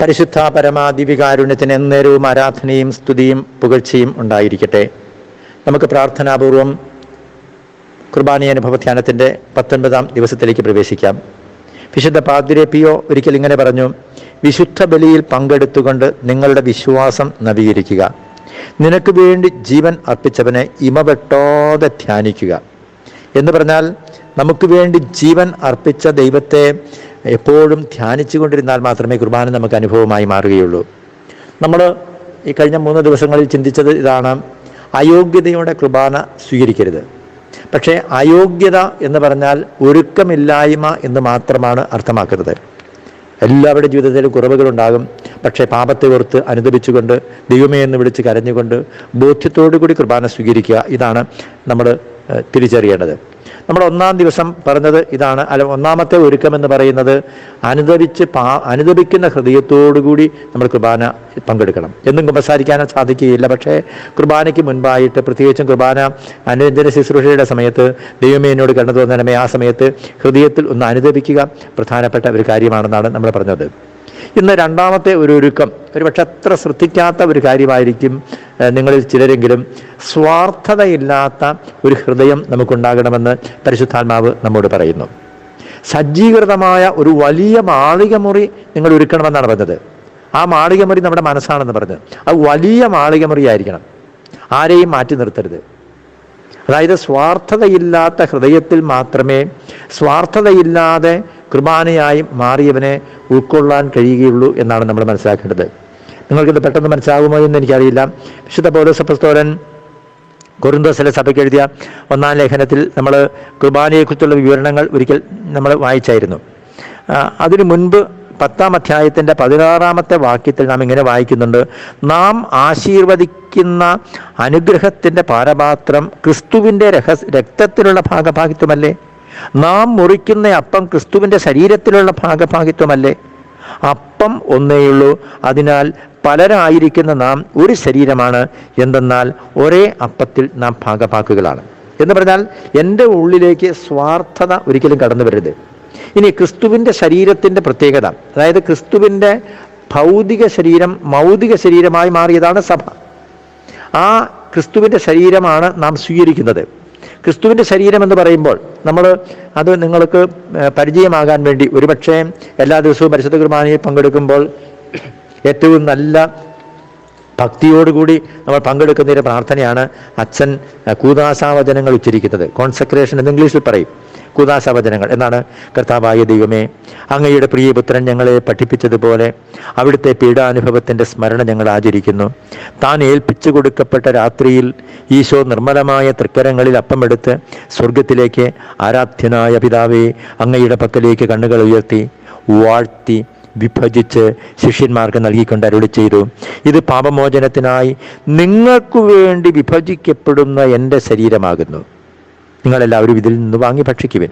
പരിശുദ്ധ പരമാദിവികാരുണ്യത്തിന് എന്നേരവും ആരാധനയും സ്തുതിയും പുകഴ്ചയും ഉണ്ടായിരിക്കട്ടെ. നമുക്ക് പ്രാർത്ഥനാപൂർവം കുർബാനയനുഭവ ധ്യാനത്തിൻ്റെ 19-ാം ദിവസത്തിലേക്ക് പ്രവേശിക്കാം. വിശുദ്ധ പാദ്രി പിയോ ഒരിക്കൽ ഇങ്ങനെ പറഞ്ഞു: വിശുദ്ധ ബലിയിൽ പങ്കെടുത്തുകൊണ്ട് നിങ്ങളുടെ വിശ്വാസം നവീകരിക്കുക. നിനക്ക് വേണ്ടി ജീവൻ അർപ്പിച്ചവനെ ഇമവെട്ടോടെ ധ്യാനിക്കുക. എന്ന് പറഞ്ഞാൽ നമുക്ക് വേണ്ടി ജീവൻ അർപ്പിച്ച ദൈവത്തെ എപ്പോഴും ധ്യാനിച്ചു കൊണ്ടിരുന്നാൽ മാത്രമേ കുർബാന നമുക്ക് അനുഭവമായി മാറുകയുള്ളൂ. നമ്മൾ ഈ കഴിഞ്ഞ 3 ദിവസങ്ങളിൽ ചിന്തിച്ചത് ഇതാണ്: അയോഗ്യതയോടെ കുർബാന സ്വീകരിക്കരുത്. പക്ഷേ അയോഗ്യത എന്ന് പറഞ്ഞാൽ ഒരുക്കമില്ലായ്മ എന്ന് മാത്രമാണ് അർത്ഥമാക്കുന്നത്. എല്ലാവരുടെ ജീവിതത്തിലും കുറവുകളുണ്ടാകും. പക്ഷേ പാപത്തെ ഓർത്ത് അനുദപിച്ചുകൊണ്ട്, ദൈവമേ എന്ന് വിളിച്ച് കരഞ്ഞുകൊണ്ട് ബോധ്യത്തോടു കൂടി കുർബാന സ്വീകരിക്കുക. ഇതാണ് നമ്മൾ തിരിച്ചറിയേണ്ടത്. നമ്മൾ 1-ാം ദിവസം പറഞ്ഞത് ഇതാണ്. ഒന്നാമത്തെ ഒരുക്കം എന്ന് പറയുന്നത് അനുദപിക്കുന്ന ഹൃദയത്തോടുകൂടി നമ്മൾ കുർബാന പങ്കെടുക്കണം. എന്നും കുമ്പസാരിക്കാൻ സാധിക്കുകയില്ല. പക്ഷേ കുർബാനയ്ക്ക് മുൻപായിട്ട്, പ്രത്യേകിച്ചും കുർബാന അനുരഞ്ജന ശുശ്രൂഷയുടെ സമയത്ത്, ദൈവമേ എന്നോട് കരുണ തോന്നണമേ, ആ സമയത്ത് ഹൃദയത്തിൽ ഒന്ന് അനുദപിക്കുക പ്രധാനപ്പെട്ട ഒരു കാര്യമാണെന്നാണ് നമ്മൾ പറഞ്ഞത്. ഇന്ന് 2-ാമത്തെ ഒരു ഒരുക്കം ഒരുപക്ഷെ അത്ര ശ്രദ്ധിക്കാത്ത ഒരു കാര്യമായിരിക്കും നിങ്ങളിൽ ചിലരെങ്കിലും. സ്വാർത്ഥതയില്ലാത്ത ഒരു ഹൃദയം നമുക്കുണ്ടാകണമെന്ന് പരിശുദ്ധാത്മാവ് നമ്മോട് പറയുന്നു. സജ്ജീകൃതമായ ഒരു വലിയ മാളികമുറി നിങ്ങൾ ഒരുക്കണമെന്നാണ് പറഞ്ഞത്. ആ മാളികമുറി നമ്മുടെ മനസ്സാണെന്ന് പറഞ്ഞത്. അത് വലിയ മാളികമുറി ആയിരിക്കണം. ആരെയും മാറ്റി നിർത്തരുത്. അതായത് സ്വാർത്ഥതയില്ലാത്ത ഹൃദയത്തിൽ മാത്രമേ സ്വാർത്ഥതയില്ലാതെ കുർബാനയായി മാറിയവനെ ഉൾക്കൊള്ളാൻ കഴിയുകയുള്ളൂ എന്നാണ് നമ്മൾ മനസ്സിലാക്കേണ്ടത്. നിങ്ങൾക്കിത് പെട്ടെന്ന് മനസ്സിലാകുമോ എന്ന് എനിക്കറിയില്ല. വിശുദ്ധ പൗലോസ് അപ്പോസ്തലൻ കൊരിന്തോസിലെ സഭയ്ക്ക് എഴുതിയ 1-ാം ലേഖനത്തിൽ നമ്മൾ കുർബാനയെക്കുറിച്ചുള്ള വിവരണങ്ങൾ ഒരിക്കൽ നമ്മൾ വായിച്ചായിരുന്നു. അതിനു മുൻപ് 10-ാം അധ്യായത്തിൻ്റെ 16-ാമത്തെ വാക്യത്തിൽ നാം ഇങ്ങനെ വായിക്കുന്നുണ്ട്: നാം ആശീർവദിക്കുന്ന അനുഗ്രഹത്തിൻ്റെ പാനപാത്രം ക്രിസ്തുവിൻ്റെ രക്തത്തിലുള്ള ഭാഗഭാഗിത്വമല്ലേ? നാം മുറിക്കുന്ന അപ്പം ക്രിസ്തുവിൻ്റെ ശരീരത്തിലുള്ള ഭാഗഭാഗിത്വമല്ലേ? അപ്പം ഒന്നേയുള്ളൂ, അതിനാൽ പലരായിരിക്കുന്ന നാം ഒരു ശരീരമാണ്. എന്തെന്നാൽ ഒരേ അപ്പത്തിൽ നാം ഭാഗഭാക്കുകളാണ്. എന്ന് പറഞ്ഞാൽ എൻ്റെ ഉള്ളിലേക്ക് സ്വാർത്ഥത ഒരിക്കലും കടന്നു വരരുത്. ഇനി ക്രിസ്തുവിൻ്റെ ശരീരത്തിൻ്റെ പ്രത്യേകത, അതായത് ക്രിസ്തുവിൻ്റെ ഭൗതിക ശരീരം മൗതിക ശരീരമായി മാറിയതാണ് സഭ. ആ ക്രിസ്തുവിൻ്റെ ശരീരമാണ് നാം സ്വീകരിക്കുന്നത്. ക്രിസ്തുവിൻ്റെ ശരീരം എന്ന് പറയുമ്പോൾ അത് നിങ്ങൾക്ക് പരിചയമാകാൻ വേണ്ടി ഒരുപക്ഷെ എല്ലാ ദിവസവും പരിശുദ്ധ കുർബാനയിൽ പങ്കെടുക്കുമ്പോൾ ഏറ്റവും നല്ല ഭക്തിയോടുകൂടി നമ്മൾ പങ്കെടുക്കുന്ന ഒരു പ്രാർത്ഥനയാണ് അച്ഛൻ കൂദാശാവചനങ്ങൾ ഉച്ചരിക്കുന്നത്. കോൺസെക്രേഷൻ എന്ന് ഇംഗ്ലീഷിൽ പറയും. കൂദാശാവചനങ്ങൾ എന്നാണ്: കർത്താവായ ദൈവമേ, അങ്ങയുടെ പ്രിയപുത്രൻ ഞങ്ങളെ പഠിപ്പിച്ചതുപോലെ അവിടുത്തെ പീഡാനുഭവത്തിൻ്റെ സ്മരണ ഞങ്ങൾ ആചരിക്കുന്നു. താൻ ഏൽപ്പിച്ചു കൊടുക്കപ്പെട്ട രാത്രിയിൽ ഈശോ നിർമ്മലമായ തൃക്കരങ്ങളിൽ അപ്പമെടുത്ത് സ്വർഗത്തിലേക്ക് ആരാധ്യനായ പിതാവേ അങ്ങയുടെ പക്കലേക്ക് കണ്ണുകൾ ഉയർത്തി വാഴ്ത്തി വിഭജിച്ച് ശിഷ്യന്മാർക്ക് നൽകിക്കൊണ്ട് അരുളി ചെയ്തു: ഇത് പാപമോചനത്തിനായി നിങ്ങൾക്ക് വേണ്ടി വിഭജിക്കപ്പെടുന്ന എൻ്റെ ശരീരമാകുന്നു. നിങ്ങളെല്ലാവരും ഇതിൽ നിന്ന് വാങ്ങി ഭക്ഷിക്കുവിൻ.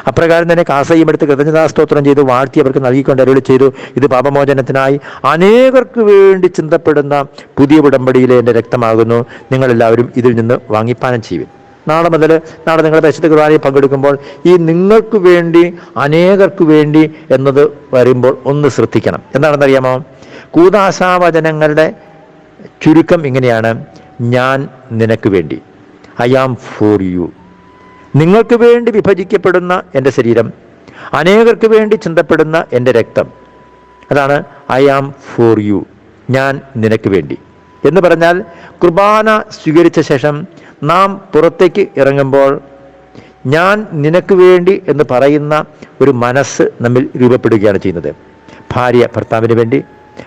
അപ്രകാരം തന്നെ കാസയും എടുത്ത് കൃതജ്ഞതാസ്തോത്രം ചെയ്ത് വാഴ്ത്തി അവർക്ക് നൽകിക്കൊണ്ട് അരുളി ചെയ്തു: ഇത് പാപമോചനത്തിനായി അനേകർക്ക് വേണ്ടി ചിന്തപ്പെടുന്ന പുതിയ ഉടമ്പടിയിലെ എൻ്റെ രക്തമാകുന്നു. നിങ്ങളെല്ലാവരും ഇതിൽ നിന്ന് വാങ്ങിപ്പാനം ചെയ്യുവിൻ. നാളെ നിങ്ങൾ പരിശുദ്ധ കുർബാനയിൽ പങ്കെടുക്കുമ്പോൾ ഈ നിങ്ങൾക്ക് വേണ്ടി അനേകർക്ക് വേണ്ടി എന്നത് വരുമ്പോൾ ഒന്ന് ശ്രദ്ധിക്കണം. എന്താണെന്നറിയാമോ? കൂദാശാവചനങ്ങളുടെ ചുരുക്കം ഇങ്ങനെയാണ്: ഞാൻ നിനക്ക് വേണ്ടി, ഐ ആം ഫോർ യു. നിങ്ങൾക്ക് വേണ്ടി വിഭജിക്കപ്പെടുന്ന എൻ്റെ ശരീരം, അനേകർക്ക് വേണ്ടി ചിന്തപ്പെടുന്ന എൻ്റെ രക്തം, അതാണ് ഐ ആം ഫോർ യു, ഞാൻ നിനക്ക് വേണ്ടി. എന്ന് പറഞ്ഞാൽ കുർബാന സ്വീകരിച്ച ശേഷം നാം പുറത്തേക്ക് ഇറങ്ങുമ്പോൾ ഞാൻ നിനക്ക് വേണ്ടി എന്ന് പറയുന്ന ഒരു മനസ്സ് നമ്മിൽ രൂപപ്പെടുകയാണ് ചെയ്യുന്നത്. ഭാര്യ ഭർത്താവിന് വേണ്ടി,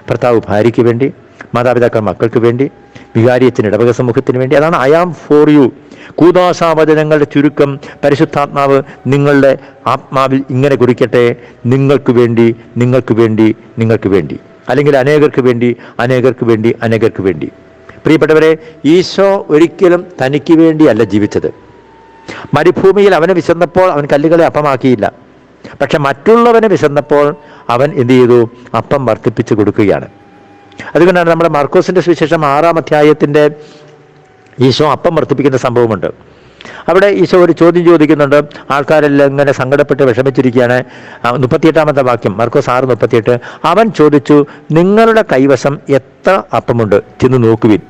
ഭർത്താവ് ഭാര്യയ്ക്ക് വേണ്ടി, മാതാപിതാക്കൾ മക്കൾക്ക് വേണ്ടി, വികാരിയച്ഛൻ ഇടവക സമൂഹത്തിന് വേണ്ടി. അതാണ് ഐ ആം ഫോർ യു. കൂദാശാവചനങ്ങളുടെ ചുരുക്കം പരിശുദ്ധാത്മാവ് നിങ്ങളുടെ ആത്മാവിൽ ഇങ്ങനെ കുറിക്കട്ടെ: നിങ്ങൾക്ക് വേണ്ടി, നിങ്ങൾക്ക് വേണ്ടി, നിങ്ങൾക്ക് വേണ്ടി, അല്ലെങ്കിൽ അനേകർക്ക് വേണ്ടി, അനേകർക്ക് വേണ്ടി, അനേകർക്ക് വേണ്ടി. പ്രിയപ്പെട്ടവരെ, ഈശോ ഒരിക്കലും തനിക്ക് വേണ്ടിയല്ല ജീവിച്ചത്. മരുഭൂമിയിൽ അവന് വിശന്നപ്പോൾ അവൻ കല്ലുകളെ അപ്പമാക്കിയില്ല. പക്ഷെ മറ്റുള്ളവന് വിശന്നപ്പോൾ അവൻ എന്ത് ചെയ്തു? അപ്പം വർദ്ധിപ്പിച്ചു കൊടുക്കുകയാണ്. അതുകൊണ്ടാണ് നമ്മുടെ മർക്കോസിന്റെ സുവിശേഷം 6-ാം അധ്യായത്തിൻ്റെ ഈശോ അപ്പം വർദ്ധിപ്പിക്കുന്ന സംഭവമുണ്ട്. അവിടെ ഈശോ ഒരു ചോദ്യം ചോദിക്കുന്നുണ്ട്. ആൾക്കാരെല്ലാം ഇങ്ങനെ സങ്കടപ്പെട്ട് വിഷമിച്ചിരിക്കുകയാണ്. 38-ാമത്തെ വാക്യം, മർക്കോസ് 6:38. അവൻ ചോദിച്ചു, നിങ്ങളുടെ കൈവശം എത്ര അപ്പമുണ്ട്? ചെന്ന് നോക്കുവിൻ.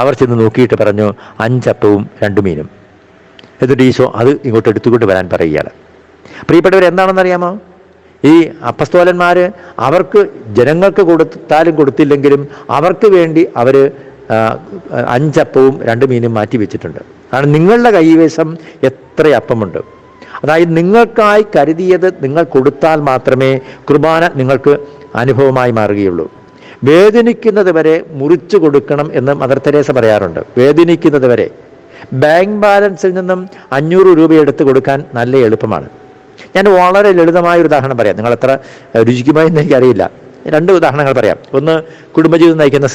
അവർ ചെന്ന് നോക്കിയിട്ട് പറഞ്ഞു, 5 അപ്പവും 2 മീനും. എന്നിട്ട് ഈശോ അത് ഇങ്ങോട്ട് എടുത്തുകൊണ്ട് വരാൻ പറയുകയാണ്. പ്രിയപ്പെട്ടവർ, എന്താണെന്നറിയാമോ? ഈ അപ്പസ്തോലന്മാർ അവർക്ക് ജനങ്ങൾക്ക് കൊടുത്താലും കൊടുത്തില്ലെങ്കിലും അവർക്ക് വേണ്ടി അവർ 5 അപ്പവും 2 മീനും മാറ്റി വെച്ചിട്ടുണ്ട്. കാരണം നിങ്ങളുടെ കൈവശം എത്ര അപ്പമുണ്ട്, അതായത് നിങ്ങൾക്കായി കരുതിയത് നിങ്ങൾ കൊടുത്താൽ മാത്രമേ കുർബാന നിങ്ങൾക്ക് അനുഭവമായി മാറുകയുള്ളൂ. വേദനിക്കുന്നത് വരെ മുറിച്ചു കൊടുക്കണം എന്ന് മദർ തെരേസ പറയാറുണ്ട്. വേദനിക്കുന്നത് വരെ. ബാങ്ക് ബാലൻസിൽ നിന്നും 500 രൂപ എടുത്ത് കൊടുക്കാൻ നല്ല എളുപ്പമാണ്. ഞാൻ വളരെ ലളിതമായ ഒരു ഉദാഹരണം പറയാം. നിങ്ങൾ എത്ര രുചിക്കുമായി എന്ന് എനിക്കറിയില്ല. 2 ഉദാഹരണങ്ങൾ പറയാം. ഒന്ന്, കുടുംബജീവിതം നയിക്കുന്ന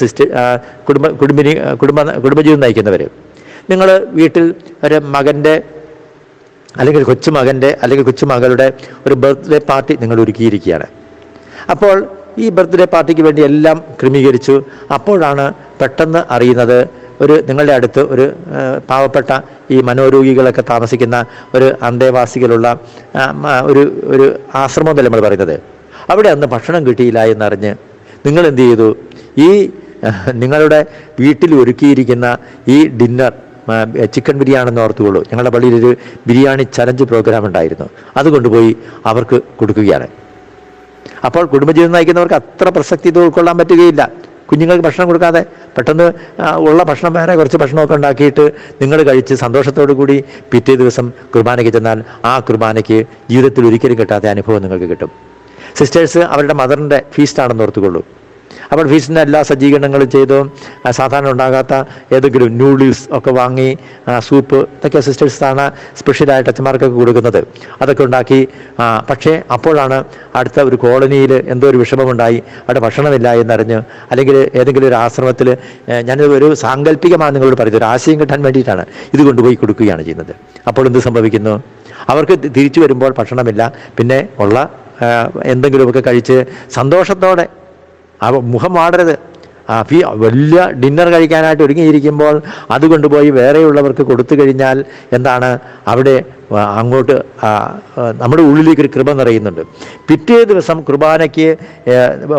കുടുംബജീവിതം നയിക്കുന്നവർ. നിങ്ങൾ വീട്ടിൽ ഒരു മകൻ്റെ അല്ലെങ്കിൽ കൊച്ചുമകൻ്റെ അല്ലെങ്കിൽ കൊച്ചുമകളുടെ ഒരു ബർത്ത്ഡേ പാർട്ടി നിങ്ങൾ ഒരുക്കിയിരിക്കുകയാണ്. അപ്പോൾ ഈ ബർത്ത്ഡേ പാർട്ടിക്ക് വേണ്ടി എല്ലാം ക്രമീകരിച്ചു. അപ്പോഴാണ് പെട്ടെന്ന് അറിയുന്നത്, നിങ്ങളുടെ അടുത്ത് ഒരു പാവപ്പെട്ട ഈ മനോരോഗികളൊക്കെ താമസിക്കുന്ന ഒരു അന്തേവാസികളുള്ള ഒരു ആശ്രമം എന്നല്ല നമ്മൾ പറയുന്നത്, അവിടെ അന്ന് ഭക്ഷണം കിട്ടിയില്ല എന്നറിഞ്ഞ് നിങ്ങൾ എന്ത് ചെയ്തു? ഈ നിങ്ങളുടെ വീട്ടിൽ ഒരുക്കിയിരിക്കുന്ന ഈ ഡിന്നർ ചിക്കൻ ബിരിയാണെന്ന് ഓർത്തുകൊള്ളൂ. ഞങ്ങളുടെ പള്ളിയിൽ ഒരു ബിരിയാണി ചലഞ്ച് പ്രോഗ്രാം ഉണ്ടായിരുന്നു. അത് കൊണ്ടുപോയി അവർക്ക് കൊടുക്കുകയാണ്. അപ്പോൾ കുടുംബജീവിതം നയിക്കുന്നവർക്ക് അത്ര പ്രസക്തി ഇത് ഉൾക്കൊള്ളാൻ പറ്റുകയില്ല. കുഞ്ഞുങ്ങൾക്ക് ഭക്ഷണം കൊടുക്കാതെ പെട്ടെന്ന് ഉള്ള ഭക്ഷണം വേറെ കുറച്ച് ഭക്ഷണമൊക്കെ ഉണ്ടാക്കിയിട്ട് നിങ്ങൾ കഴിച്ച് സന്തോഷത്തോടു കൂടി പിറ്റേ ദിവസം കുർബാനയ്ക്ക് ചെന്നാൽ ആ കുർബാനയ്ക്ക് ജീവിതത്തിൽ ഒരിക്കലും കിട്ടാത്ത അനുഭവം നിങ്ങൾക്ക് കിട്ടും. സിസ്റ്റേഴ്സ് അവരുടെ മദറിൻ്റെ ഫീസ്റ്റാണെന്ന് ഓർത്തുകൊള്ളൂ. അപ്പോൾ ഫീസ്റ്റിൻ്റെ എല്ലാ സജ്ജീകരണങ്ങളും ചെയ്തു. സാധാരണ ഉണ്ടാകാത്ത ഏതെങ്കിലും നൂഡിൽസ് ഒക്കെ വാങ്ങി, സൂപ്പ്, ഇതൊക്കെ സിസ്റ്റേഴ്സാണ് സ്പെഷ്യലായിട്ട് അച്ഛന്മാർക്കൊക്കെ കൊടുക്കുന്നത്. അതൊക്കെ ഉണ്ടാക്കി. പക്ഷേ അപ്പോഴാണ് അടുത്ത ഒരു കോളനിയിൽ എന്തോ ഒരു വിഷമമുണ്ടായി, അവിടെ ഭക്ഷണമില്ല എന്നറിഞ്ഞ്, അല്ലെങ്കിൽ ഏതെങ്കിലും ഒരു ആശ്രമത്തിൽ, ഞാനത് ഒരു സാങ്കല്പികമാണ് നിങ്ങളോട് പറയുന്നത്, ഒരു ആശയം കിട്ടാൻ വേണ്ടിയിട്ടാണ് ഇത് കൊണ്ടുപോയി കൊടുക്കുകയാണ് ചെയ്യുന്നത്. അപ്പോൾ എന്ത് സംഭവിക്കുന്നു? അവർക്ക് തിരിച്ചു വരുമ്പോൾ ഭക്ഷണമില്ല. പിന്നെ ഉള്ള എന്തെങ്കിലുമൊക്കെ കഴിച്ച് സന്തോഷത്തോടെ മുഖം വാടരുത്. വലിയ ഡിന്നർ കഴിക്കാനായിട്ട് ഒരുങ്ങിയിരിക്കുമ്പോൾ അത് കൊണ്ടുപോയി വേറെയുള്ളവർക്ക് കൊടുത്തു കഴിഞ്ഞാൽ എന്താണ്? അവിടെ അങ്ങോട്ട് നമ്മുടെ ഉള്ളിലേക്ക് ഒരു കൃപ നിറയുന്നുണ്ട്. പിറ്റേ ദിവസം കുർബാനയ്ക്ക്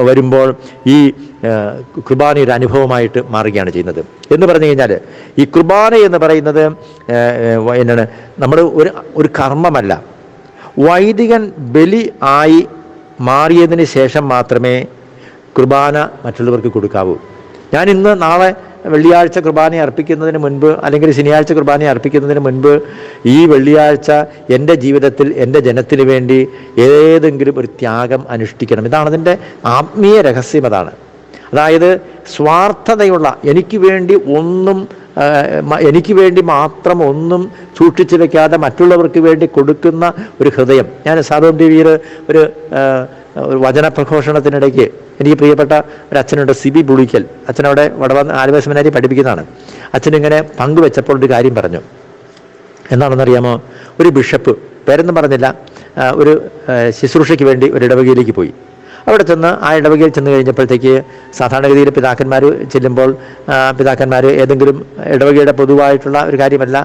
വരുമ്പോൾ ഈ കുർബാന ഒരു അനുഭവമായിട്ട് മാറുകയാണ് ചെയ്യുന്നത്. എന്ന് പറഞ്ഞു കഴിഞ്ഞാൽ ഈ കുർബാന എന്ന് പറയുന്നത് എന്താണ്? നമ്മുടെ ഒരു കർമ്മമല്ല. വൈദികൻ ബലി ആയി മാറിയതിന് ശേഷം മാത്രമേ കുർബാന മറ്റുള്ളവർക്ക് കൊടുക്കാവൂ. ഞാൻ ഇന്ന് നാളെ വെള്ളിയാഴ്ച കുർബാന അർപ്പിക്കുന്നതിന് മുൻപ് അല്ലെങ്കിൽ ശനിയാഴ്ച കുർബാന അർപ്പിക്കുന്നതിന് മുൻപ് ഈ വെള്ളിയാഴ്ച എൻ്റെ ജീവിതത്തിൽ എൻ്റെ ജനത്തിന് വേണ്ടി ഏതെങ്കിലും ഒരു ത്യാഗം അനുഷ്ഠിക്കണം. ഇതാണ് അതിൻ്റെ ആത്മീയ രഹസ്യം. അതാണ്, അതായത് സ്വാർത്ഥതയുള്ള, എനിക്ക് വേണ്ടി മാത്രം ഒന്നും സൂക്ഷിച്ചു വെക്കാതെ മറ്റുള്ളവർക്ക് വേണ്ടി കൊടുക്കുന്ന ഒരു ഹൃദയം. ഞാൻ സാധോം ടിവിയിൽ ഒരു വചന പ്രഘോഷണത്തിനിടയ്ക്ക് എനിക്ക് പ്രിയപ്പെട്ട ഒരു അച്ഛനുണ്ട്, സിബി പുളിക്കൽ. അച്ഛനവിടെ ആലുവ സെമിനാരി പഠിപ്പിക്കുന്നതാണ്. അച്ഛനിങ്ങനെ പങ്കുവെച്ചപ്പോൾ ഒരു കാര്യം പറഞ്ഞു. എന്താണെന്നറിയാമോ? ഒരു ബിഷപ്പ്, പേരൊന്നും പറഞ്ഞില്ല, ഒരു ശുശ്രൂഷയ്ക്ക് വേണ്ടി ഒരു ഇടവകയിലേക്ക് പോയി. അവിടെ ചെന്ന് ആ ഇടവകയിൽ ചെന്ന് കഴിഞ്ഞപ്പോഴത്തേക്ക് സാധാരണഗതിയിൽ പിതാക്കന്മാർ ചെല്ലുമ്പോൾ പിതാക്കന്മാർ ഏതെങ്കിലും ഇടവകയുടെ പൊതുവായിട്ടുള്ള ഒരു കാര്യമല്ല,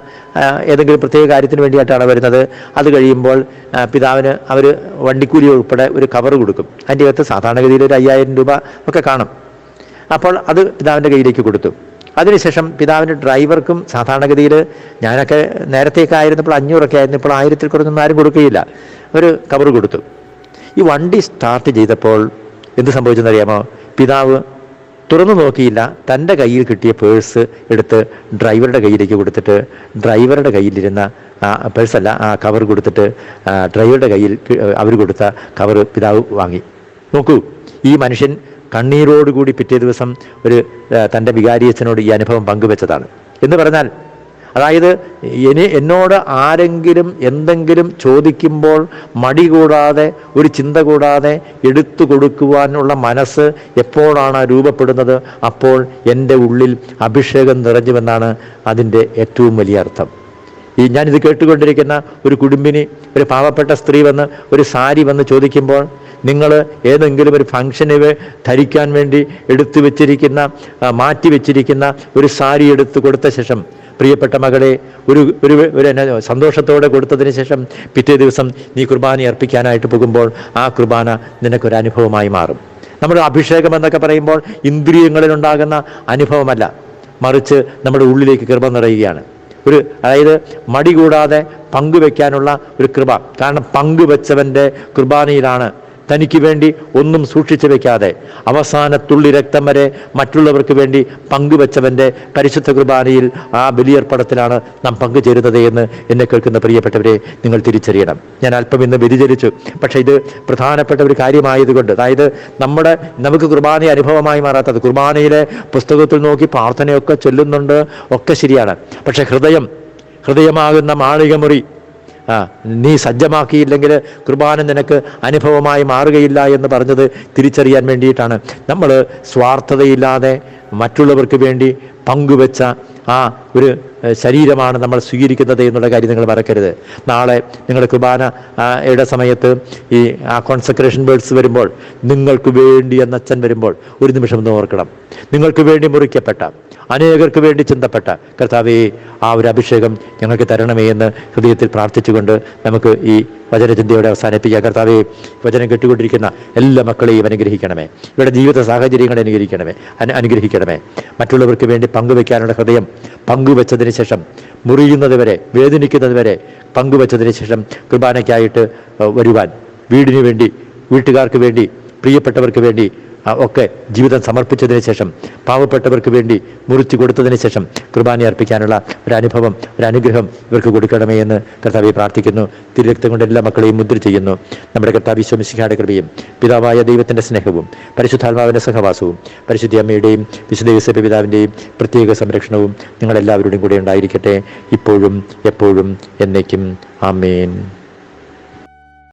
ഏതെങ്കിലും പ്രത്യേക കാര്യത്തിന് വേണ്ടിയിട്ടാണ് വരുന്നത്. അത് കഴിയുമ്പോൾ പിതാവിന് അവർ വണ്ടിക്കൂലി ഉൾപ്പെടെ ഒരു കവർ കൊടുക്കും. അതിൻ്റെ അകത്ത് സാധാരണഗതിയിൽ ഒരു 5000 രൂപ ഒക്കെ കാണും. അപ്പോൾ അത് പിതാവിൻ്റെ കയ്യിലേക്ക് കൊടുത്തു. അതിനുശേഷം പിതാവിൻ്റെ ഡ്രൈവർക്കും സാധാരണഗതിയിൽ, ഞാനൊക്കെ നേരത്തെയൊക്കെ ആയിരുന്നപ്പോൾ 500 ആയിരുന്നു, ഇപ്പോൾ 1000-ൽ കുറഞ്ഞൊന്നും ആരും കൊടുക്കുകയില്ല, ഒരു കവർ കൊടുത്തു. ഈ വണ്ടി സ്റ്റാർട്ട് ചെയ്തപ്പോൾ എന്ത് സംഭവിച്ചെന്നറിയാമോ? പിതാവ് തുറന്നു നോക്കിയില്ല. തൻ്റെ കയ്യിൽ കിട്ടിയ പേഴ്സ് എടുത്ത് ഡ്രൈവറുടെ കയ്യിലേക്ക് കൊടുത്തിട്ട്, ഡ്രൈവറുടെ കയ്യിലിരുന്ന പേഴ്സല്ല, ആ കവർ കൊടുത്തിട്ട് ഡ്രൈവറുടെ കയ്യിൽ അവർ കൊടുത്ത കവർ പിതാവ് വാങ്ങി. നോക്കൂ, ഈ മനുഷ്യൻ കണ്ണീരോടുകൂടി പിറ്റേ ദിവസം തൻ്റെ വികാരിയച്ഛനോട് ഈ അനുഭവം പങ്കുവെച്ചതാണ്. എന്ന് പറഞ്ഞാൽ, അതായത് എന്നോട് ആരെങ്കിലും എന്തെങ്കിലും ചോദിക്കുമ്പോൾ മടി കൂടാതെ, ഒരു ചിന്ത കൂടാതെ എടുത്തു കൊടുക്കുവാനുള്ള മനസ്സ് എപ്പോഴാണ് രൂപപ്പെടുന്നത്, അപ്പോൾ എൻ്റെ ഉള്ളിൽ അഭിഷേകം നിറഞ്ഞുവെന്നാണ് അതിൻ്റെ ഏറ്റവും വലിയ അർത്ഥം. ഞാനിത് കേട്ടുകൊണ്ടിരിക്കുന്ന ഒരു കുടുംബിനി, ഒരു പാവപ്പെട്ട സ്ത്രീ വന്ന് ഒരു സാരി വന്ന് ചോദിക്കുമ്പോൾ, നിങ്ങൾ ഏതെങ്കിലും ഒരു ഫംഗ്ഷന് ധരിക്കാൻ വേണ്ടി മാറ്റി വെച്ചിരിക്കുന്ന ഒരു സാരി എടുത്ത് കൊടുത്ത ശേഷം പ്രിയപ്പെട്ട മകളെ ഒരു ഒരു ഒരു സന്തോഷത്തോടെ കൊടുത്തതിന് ശേഷം പിറ്റേ ദിവസം നീ കുർബാന അർപ്പിക്കാനായിട്ട് പോകുമ്പോൾ ആ കുർബാന നിനക്കൊരു അനുഭവമായി മാറും. നമ്മുടെ അഭിഷേകം എന്നൊക്കെ പറയുമ്പോൾ ഇന്ദ്രിയങ്ങളിലുണ്ടാകുന്ന അനുഭവമല്ല, മറിച്ച് നമ്മുടെ ഉള്ളിലേക്ക് കൃപ നിറയുകയാണ്. അതായത് മടി കൂടാതെ പങ്കുവെക്കാനുള്ള ഒരു കൃപ. കാരണം പങ്കുവെച്ചവൻ്റെ കുർബാനയിലാണ് തനിക്ക് വേണ്ടി ഒന്നും സൂക്ഷിച്ചു വെക്കാതെ അവസാനത്തുള്ളി രക്തം വരെ മറ്റുള്ളവർക്ക് വേണ്ടി പങ്കുവെച്ചവൻ്റെ പരിശുദ്ധ കുർബാനയിൽ ആ ബലിയർപ്പണത്തിലാണ് നാം പങ്കുചേരുന്നത് എന്ന് എന്നെ കേൾക്കുന്ന പ്രിയപ്പെട്ടവരെ നിങ്ങൾ തിരിച്ചറിയണം. ഞാൻ അല്പം ഇന്ന് വ്യതിചലിച്ചു, പക്ഷേ ഇത് പ്രധാനപ്പെട്ട ഒരു കാര്യമായതുകൊണ്ട്, അതായത് നമുക്ക് കുർബാന അനുഭവമായി മാറാത്തത്, കുർബാനയിലെ പുസ്തകത്തിൽ നോക്കി പ്രാർത്ഥനയൊക്കെ ചൊല്ലുന്നുണ്ട്, ഒക്കെ ശരിയാണ്. പക്ഷെ ഹൃദയമാകുന്ന മാളികമുറി നീ സജ്ജമാക്കിയില്ലെങ്കിൽ കുർബാന നിനക്ക് അനുഭവമായി മാറുകയില്ല എന്ന് പറഞ്ഞത് തിരിച്ചറിയാൻ വേണ്ടിയിട്ടാണ്. നമ്മൾ സ്വാർത്ഥതയില്ലാതെ മറ്റുള്ളവർക്ക് വേണ്ടി പങ്കുവെച്ച ആ ഒരു ശരീരമാണ് നമ്മൾ സ്വീകരിക്കുന്നത് എന്നുള്ള കാര്യം നിങ്ങൾ മറക്കരുത്. നാളെ നിങ്ങളുടെ കുർബാനയുടെ സമയത്ത് ഈ കോൺസെക്രേഷൻ വേർഡ്സ് വരുമ്പോൾ, നിങ്ങൾക്ക് വേണ്ടി എന്ന അച്ഛൻ വരുമ്പോൾ ഒരു നിമിഷം ഒന്ന് ഓർക്കണം, നിങ്ങൾക്ക് വേണ്ടി മുറിക്കപ്പെട്ട, അനേകർക്ക് വേണ്ടി ചിന്തപ്പെട്ട കർത്താവേ, ആ ഒരു അഭിഷേകം ഞങ്ങൾക്ക് തരണമേ എന്ന് ഹൃദയത്തിൽ പ്രാർത്ഥിച്ചുകൊണ്ട് നമുക്ക് ഈ വചനചിന്തയോടെ അവസാനിപ്പിക്കുക. കർത്താവേ, വചനം കേട്ടുകൊണ്ടിരിക്കുന്ന എല്ലാ മക്കളെയും അനുഗ്രഹിക്കണമേ, ഇവരുടെ ജീവിത സാഹചര്യങ്ങളെ അനുഗ്രഹിക്കണമേ. മറ്റുള്ളവർക്ക് വേണ്ടി പങ്കുവെക്കാനുള്ള ഹൃദയം, പങ്കുവെച്ചതിന് ശേഷം മുറിയുന്നത് വരെ, വേദനിക്കുന്നത് വരെ പങ്കുവെച്ചതിന് ശേഷം കുർബാനയ്ക്കായിട്ട് വരുവാൻ, വീടിന് വേണ്ടി, വീട്ടുകാർക്ക് വേണ്ടി, പ്രിയപ്പെട്ടവർക്ക് വേണ്ടി ഒക്കെ ജീവിതം സമർപ്പിച്ചതിന് ശേഷം, പാവപ്പെട്ടവർക്ക് വേണ്ടി മുറിച്ചു കൊടുത്തതിന് ശേഷം കുർബാന അർപ്പിക്കാനുള്ള ഒരു അനുഭവം, ഒരു അനുഗ്രഹം ഇവർക്ക് കൊടുക്കണമേ എന്ന് കർത്താവെ പ്രാർത്ഥിക്കുന്നു. തിരുരക്തം കൊണ്ട് എല്ലാ മക്കളെയും മുദ്ര ചെയ്യുന്നു. നമ്മുടെ കർത്താവ് ഈശോ മിശിഹായുടെ കൃപയും പിതാവായ ദൈവത്തിൻ്റെ സ്നേഹവും പരിശുദ്ധാത്മാവിൻ്റെ സഹവാസവും പരിശുദ്ധ അമ്മയുടെയും വിശുദ്ധ യോസേപ്പ് പിതാവിൻ്റെയും പ്രത്യേക സംരക്ഷണവും നിങ്ങളെല്ലാവരുടെയും കൂടെ ഉണ്ടായിരിക്കട്ടെ, ഇപ്പോഴും എപ്പോഴും എന്നേക്കും. ആമേൻ.